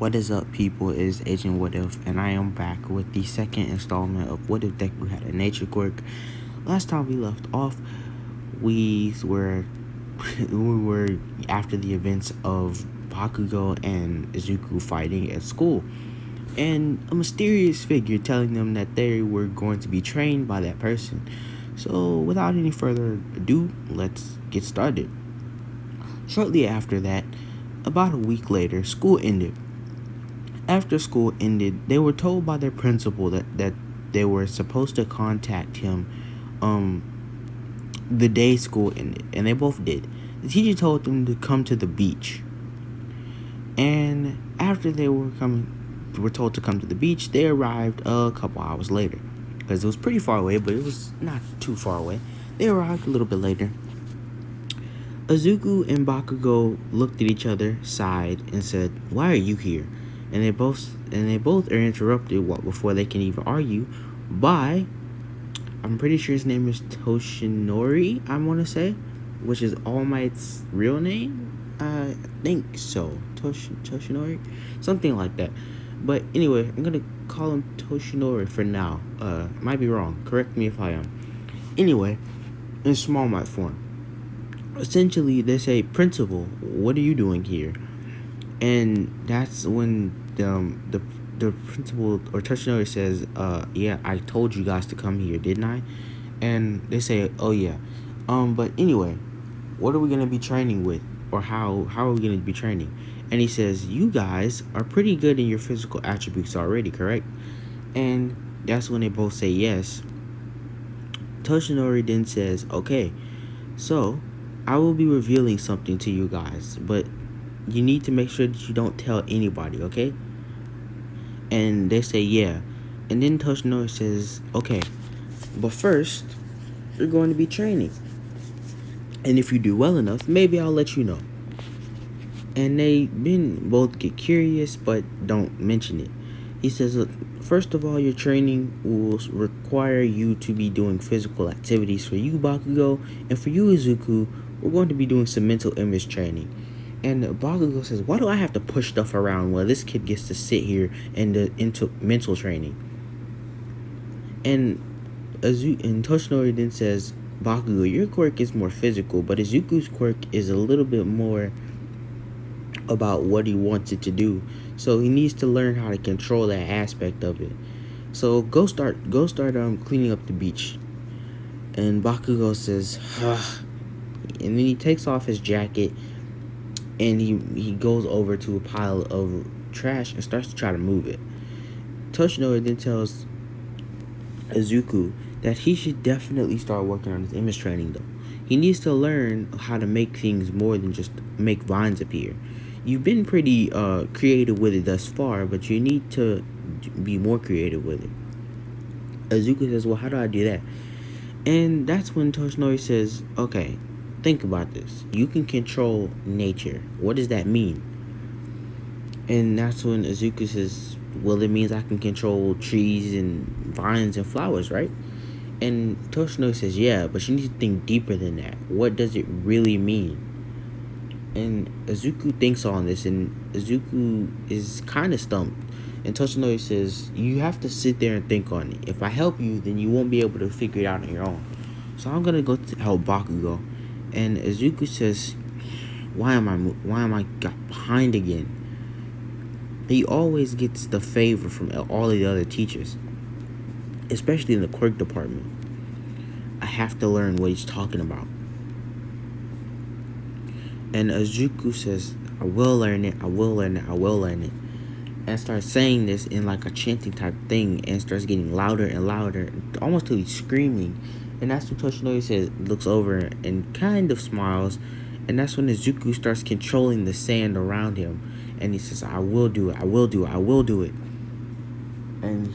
What is up, people? It is Agent What If, and I am back with the second installment of What If Deku had a nature quirk. Last time we left off, we were after the events of Bakugo and Izuku fighting at school, and a mysterious figure telling them that they were going to be trained by that person. So, without any further ado, let's get started. Shortly after that, about a week later, school ended. After school ended, they were told by their principal that they were supposed to contact him the day school ended, and they both did. The teacher told them to come to the beach. And after they were told to come to the beach, they arrived a couple hours later. Because it was pretty far away, but it was not too far away. They arrived a little bit later. Izuku and Bakugo looked at each other, sighed, and said, "Why are you here?" And they both are interrupted before they can even argue by, I'm pretty sure his name is Toshinori, I want to say, which is All Might's real name. I think so. Toshinori, something like that. But anyway, I'm gonna call him Toshinori for now. Might be wrong. Correct me if I am. Anyway, in Small Might form. Essentially, they say, "Principal, what are you doing here?" And that's when the principal or Toshinori says, "Yeah, I told you guys to come here, didn't I?" And they say, "Oh yeah, but anyway, what are we gonna be training with, or how are we gonna be training?" And he says, "You guys are pretty good in your physical attributes already, correct?" And that's when they both say yes. Toshinori then says, "Okay, so I will be revealing something to you guys, but you need to make sure that you don't tell anybody, okay?" And they say, "Yeah." And then Toshinori says, "Okay, but first, you're going to be training. And if you do well enough, maybe I'll let you know." And they both get curious, but don't mention it. He says, "Look, first of all, your training will require you to be doing physical activities. For you, Bakugo, and for you, Izuku, we're going to be doing some mental image training." And Bakugo says, "Why do I have to push stuff around while this kid gets to sit here and into mental training?" And Toshinori then says, "Bakugo, your quirk is more physical, but Izuku's quirk is a little bit more about what he wants it to do. So he needs to learn how to control that aspect of it. So go start cleaning up the beach." And Bakugo says, "Ugh." And then he takes off his jacket and he goes over to a pile of trash and starts to try to move it. Toshinori then tells Izuku that he should definitely start working on his image training though. He needs to learn how to make things more than just make vines appear. You've been pretty creative with it thus far, but you need to be more creative with it. Izuku says, "Well, how do I do that?" And that's when Toshinori says, "Okay, think about this. You can control nature. What does that mean?" And that's when Izuku says, "Well, it means I can control trees and vines and flowers, right?" And Toshinori says, "Yeah, but you need to think deeper than that. What does it really mean?" And Izuku thinks on this, and Izuku is kind of stumped. And Toshinori says, "You have to sit there and think on it. If I help you, then you won't be able to figure it out on your own. So I'm gonna go to help Bakugo." And Izuku says, why am I got behind again?" He always gets the favor from all of the other teachers, especially in the quirk department. I have to learn what he's talking about. And Izuku says, "I will learn it, I will learn it, I will learn it." And starts saying this in like a chanting type thing, and starts getting louder and louder, almost till he's screaming. And that's when Toshinori says, looks over and kind of smiles. And that's when Izuku starts controlling the sand around him. And he says, "I will do it, I will do it, I will do it." And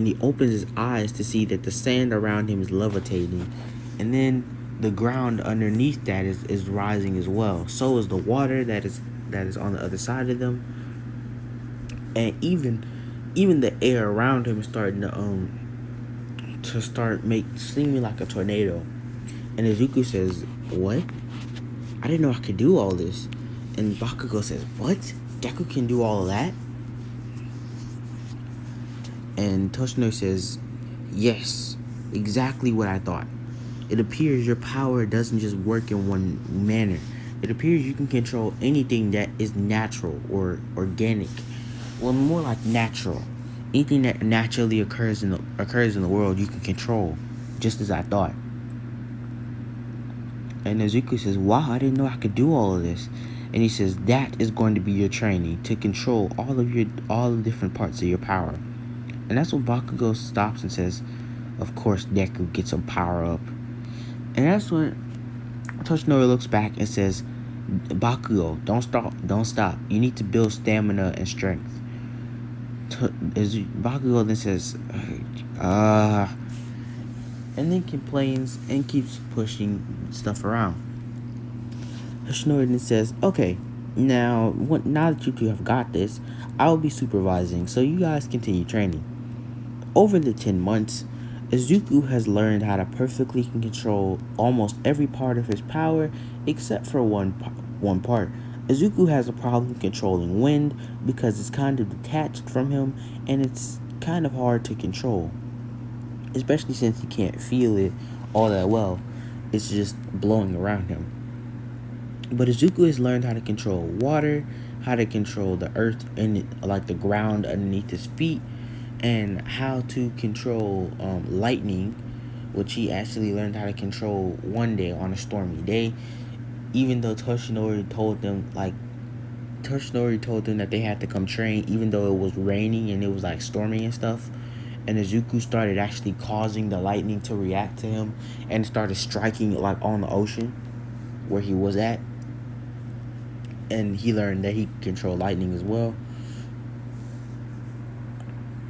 he opens his eyes to see that the sand around him is levitating. And then the ground underneath that is rising as well. So is the water that is on the other side of them. And even the air around him is starting to seeming like a tornado. And Izuku says, "What? I didn't know I could do all this." And Bakugo says, "What? Deku can do all of that?" And Toshinori says, yes, exactly what I thought. It appears your power doesn't just work in one manner. It appears you can control anything that is natural or organic. Well, more like natural. Anything that naturally occurs in the world, you can control, just as I thought. And Izuku says, wow, I didn't know I could do all of this. And he says, that is going to be your training, to control all the different parts of your power. And that's when Bakugo stops and says, of course Deku gets some power up. And that's when Toshinori looks back and says, Bakugo, don't stop. You need to build stamina and strength. Bakugo then says, and then complains and keeps pushing stuff around. Toshinori then says, okay, now that you two have got this, I will be supervising, so you guys continue training. Over the 10 months, Izuku has learned how to perfectly control almost every part of his power except for one part. Izuku has a problem controlling wind because it's kind of detached from him and it's kind of hard to control, especially since he can't feel it all that well. It's just blowing around him. But Izuku has learned how to control water, how to control the earth and like the ground underneath his feet, and how to control lightning, which he actually learned how to control one day on a stormy day. Even though Toshinori told them that they had to come train, even though it was raining and it was like stormy and stuff. And Izuku started actually causing the lightning to react to him and started striking like on the ocean where he was at. And he learned that he could control lightning as well.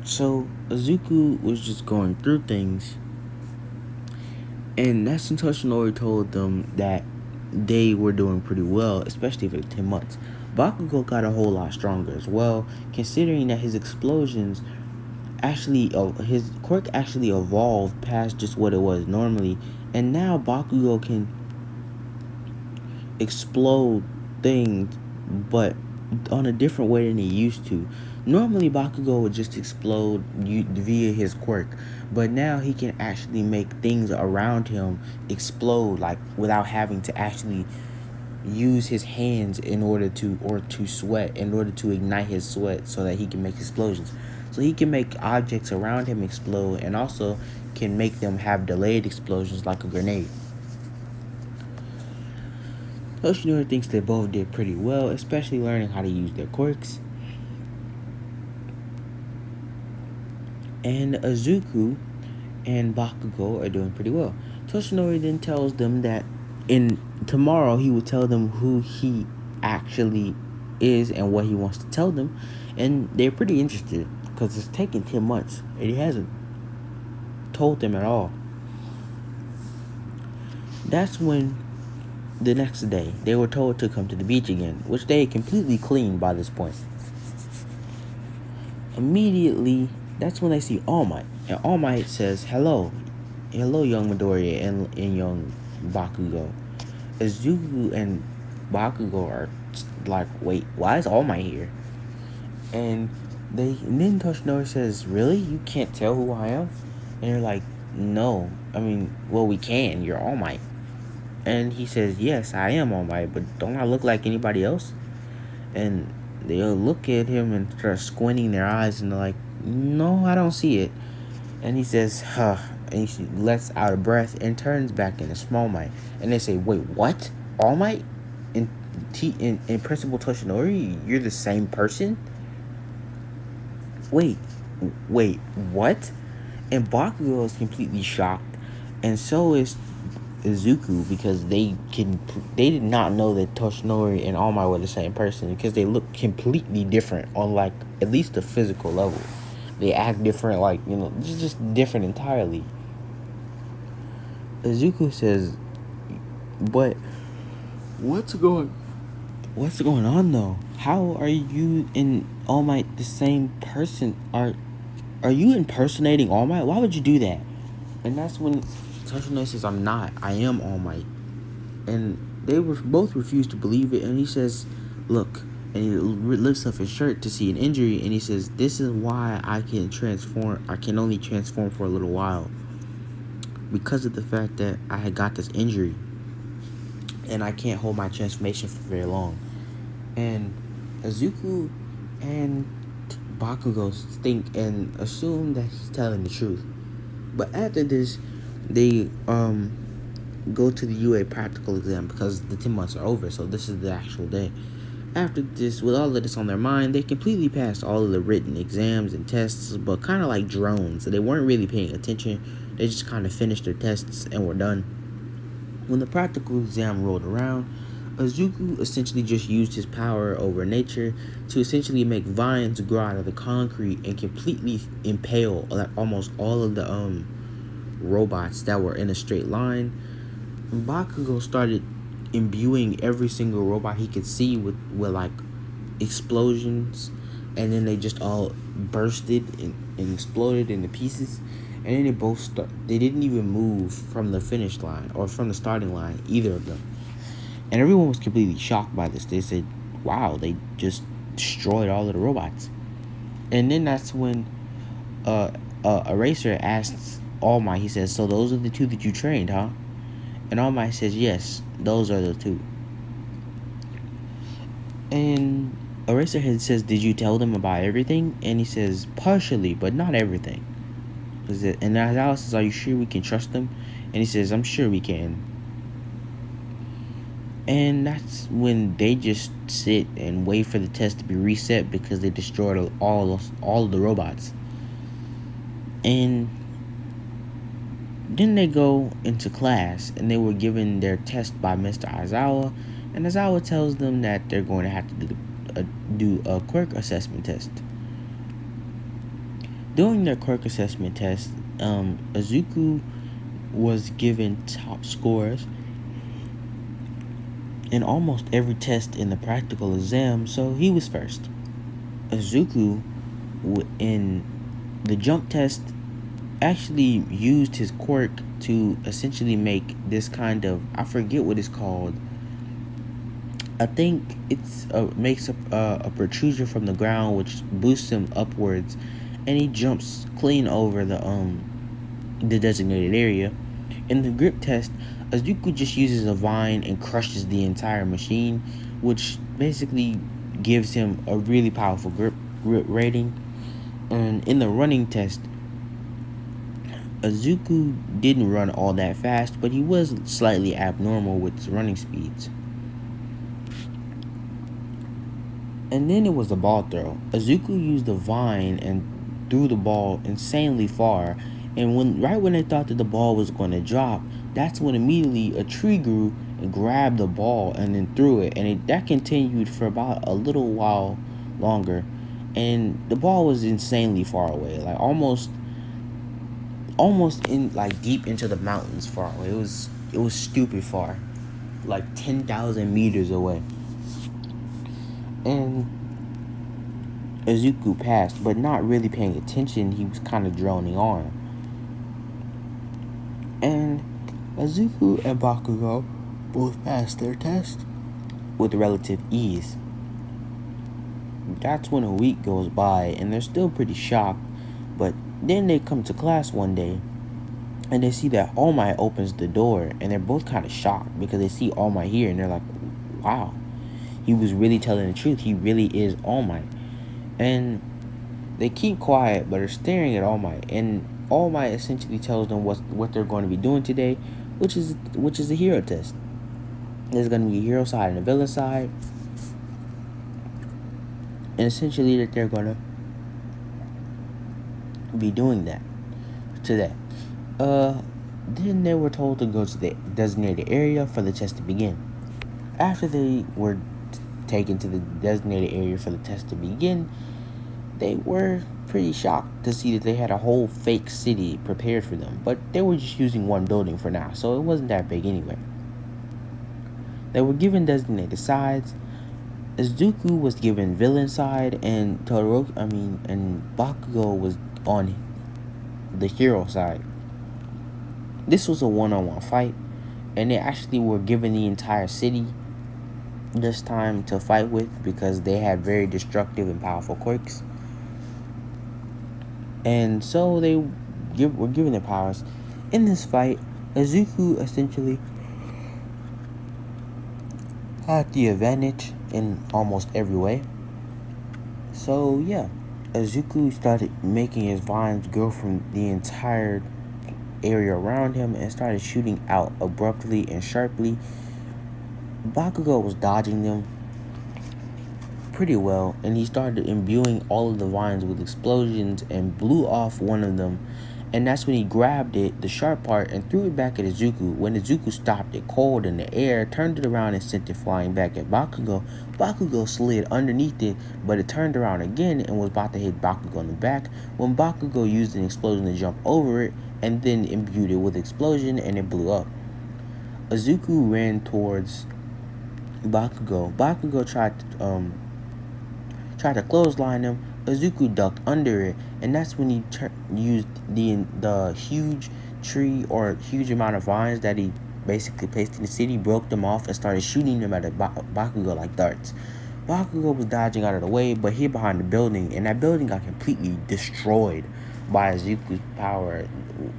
So Izuku was just going through things, and that's when Toshinori told them that they were doing pretty well, especially for the 10 months. Bakugo got a whole lot stronger as well, considering that his explosions his quirk actually evolved past just what it was normally, and now Bakugo can explode things, but on a different way than he used to. Normally, Bakugo would just explode via his quirk, but now he can actually make things around him explode, like without having to actually use his hands in order to ignite his sweat, so that he can make explosions. So he can make objects around him explode, and also can make them have delayed explosions like a grenade. Toshinori thinks they both did pretty well, especially learning how to use their quirks. And Izuku and Bakugo are doing pretty well. Toshinori then tells them that tomorrow he will tell them who he actually is and what he wants to tell them. And they're pretty interested because it's taken 10 months and he hasn't told them at all. That's when the next day they were told to come to the beach again, which they had completely cleaned by this point. Immediately, that's when they see All Might, and All Might says, hello young Midoriya and young Bakugo. Izuku and Bakugo are like, wait, why is All Might here? And then Toshinori says, really? You can't tell who I am? And they're like, no. I mean, well, we can. You're All Might. And he says, yes, I am All Might, but don't I look like anybody else? And they'll look at him and start squinting their eyes, and they're like, no, I don't see it. And he says, huh. And he lets out a breath and turns back into Small Might. And they say, wait, what? All Might? In Principal Toshinori, you're the same person? Wait, what? And Bakugo is completely shocked, and so is Izuku, because they did not know that Toshinori and All Might were the same person, because they look completely different on like at least the physical level. They act different, like, you know, just different entirely. Izuku says, but what's going on though? How are you and All Might the same person? Are you impersonating All Might? Why would you do that? And that's when Toshinori says, I'm not. I am All Might. And they both refuse to believe it. And he says, look, and he lifts up his shirt to see an injury, and he says, "This is why I can transform. I can only transform for a little while, because of the fact that I had got this injury, and I can't hold my transformation for very long." And Izuku and Bakugo think and assume that he's telling the truth. But after this, they go to the UA practical exam because the 10 months are over, so this is the actual day. After this, with all of this on their mind, they completely passed all of the written exams and tests, but kind of like drones. So they weren't really paying attention. They just kind of finished their tests and were done. When the practical exam rolled around, Izuku essentially just used his power over nature to essentially make vines grow out of the concrete and completely impale like almost all of the robots that were in a straight line. Bakugo started imbuing every single robot he could see with like explosions, and then they just all bursted and exploded into pieces. And then they didn't even move from the finish line or from the starting line, either of them. And everyone was completely shocked by this. They said, "Wow, they just destroyed all of the robots." And then that's when Eraser asks All Might, he says, "So those are the two that you trained, huh?" And All Might says, "Yes, those are the two." And Eraserhead says, "Did you tell them about everything?" And he says, "Partially, but not everything." And Alice says, "Are you sure we can trust them?" And he says, "I'm sure we can." And that's when they just sit and wait for the test to be reset because they destroyed all of the robots. And then they go into class, and they were given their test by Mr. Aizawa, and Aizawa tells them that they're going to have to do a quirk assessment test. During their quirk assessment test, Izuku was given top scores in almost every test in the practical exam, so he was first. Izuku, in the jump test, actually used his quirk to essentially make this kind of, I forget what it's called. I think it's makes a protrusion from the ground which boosts him upwards, and he jumps clean over the designated area. In the grip test, Izuku just uses a vine and crushes the entire machine, which basically gives him a really powerful grip rating. And in the running test, Izuku didn't run all that fast, but he was slightly abnormal with his running speeds. And then it was the ball throw. Izuku used the vine and threw the ball insanely far, and right when they thought that the ball was going to drop, that's when immediately a tree grew and grabbed the ball and then threw it, and that continued for about a little while longer, and the ball was insanely far away, like almost in like deep into the mountains far away. It was stupid far, like 10,000 meters away. And Izuku passed, but not really paying attention. He was kind of droning on. And Izuku and Bakugo both passed their test with relative ease. That's when a week goes by, and they're still pretty shocked. But then they come to class one day, and they see that All Might opens the door, and they're both kind of shocked because they see All Might here, and they're like, "Wow, he was really telling the truth. He really is All Might." And they keep quiet, but are staring at All Might, and All Might essentially tells them what they're going to be doing today, which is a hero test. There's going to be a hero side and a villain side, and essentially that they're going to be doing that today. Then they were told to go to the designated area for the test to begin. After they were taken to the designated area for the test to begin, they were pretty shocked to see that they had a whole fake city prepared for them, but they were just using one building for now, so it wasn't that big anyway. They were given designated sides. Izuku was given villain side, and Bakugo was on the hero side. This was a one-on-one fight, and they actually were given the entire city. this time to fight with because they had very destructive and powerful quirks. And so they were given their powers. In this fight, Izuku essentially had the advantage in almost every way. So yeah, Izuku started making his vines grow from the entire area around him and started shooting out abruptly and sharply. Bakugo was dodging them pretty well, and he started imbuing all of the vines with explosions and blew off one of them. And that's when he grabbed it, the sharp part, and threw it back at Izuku. When Izuku stopped it cold in the air, turned it around and sent it flying back at Bakugo, Bakugo slid underneath it, but it turned around again and was about to hit Bakugo in the back when Bakugo used an explosion to jump over it and then imbued it with explosion and it blew up. Izuku ran towards Bakugo. Bakugo tried to clothesline him. Izuku ducked under it, and that's when he used the huge tree or huge amount of vines that he basically placed in the city, broke them off, and started shooting them at Bakugo like darts. Bakugo was dodging out of the way, but hid behind the building, and that building got completely destroyed by Izuku's power,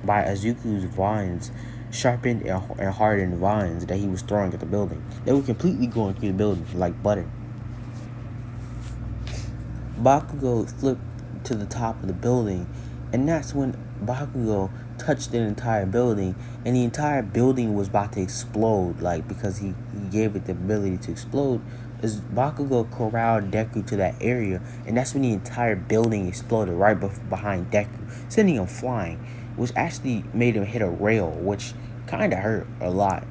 by Izuku's vines, sharpened and hardened vines that he was throwing at the building. They were completely going through the building like butter. Bakugo flipped to the top of the building, and that's when Bakugo touched the entire building, and the entire building was about to explode, like, because he gave it the ability to explode. As Bakugo corralled Deku to that area, and that's when the entire building exploded right behind Deku, sending him flying, which actually made him hit a rail, which kind of hurt a lot.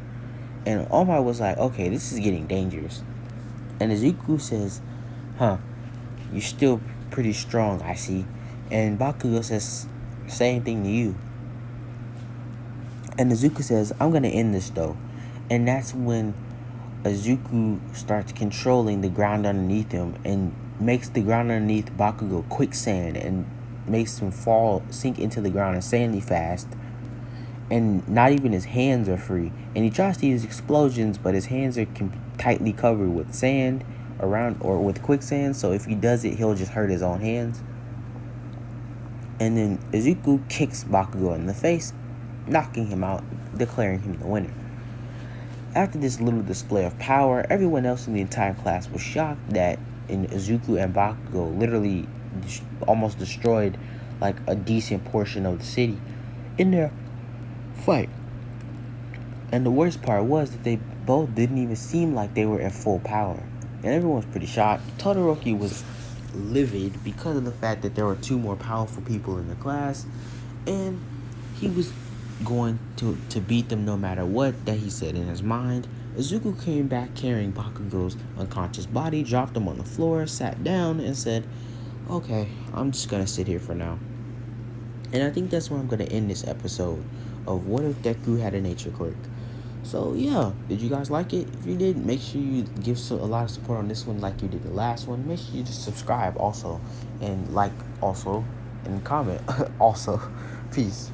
And Omar was like, okay, this is getting dangerous. And Izuku says, huh, you're still pretty strong, I see. And Bakugo says, same thing to you. And Izuku says, I'm going to end this though. And that's when Izuku starts controlling the ground underneath him and makes the ground underneath Bakugo quicksand and makes him sink into the ground insanely fast. And not even his hands are free. And he tries to use explosions, but his hands are tightly covered with sand around or with quicksand, so if he does it, he'll just hurt his own hands. And then Izuku kicks Bakugo in the face, knocking him out, declaring him the winner. After this little display of power, everyone else in the entire class was shocked that Izuku and Bakugo literally almost destroyed like a decent portion of the city in their fight. And the worst part was that they both didn't even seem like they were at full power. And everyone was pretty shocked. Todoroki was livid because of the fact that there were two more powerful people in the class, and he was going to beat them no matter what that he said in his mind. Izuku came back carrying Bakugo's unconscious body, dropped him on the floor, sat down, and said, okay, I'm just gonna sit here for now. And I think that's where I'm gonna end this episode of What If Deku Had a Nature Quirk. So yeah, did you guys like it? If you did, make sure you give a lot of support on this one like you did the last one. Make sure you just subscribe also, and like also, and comment also. Peace.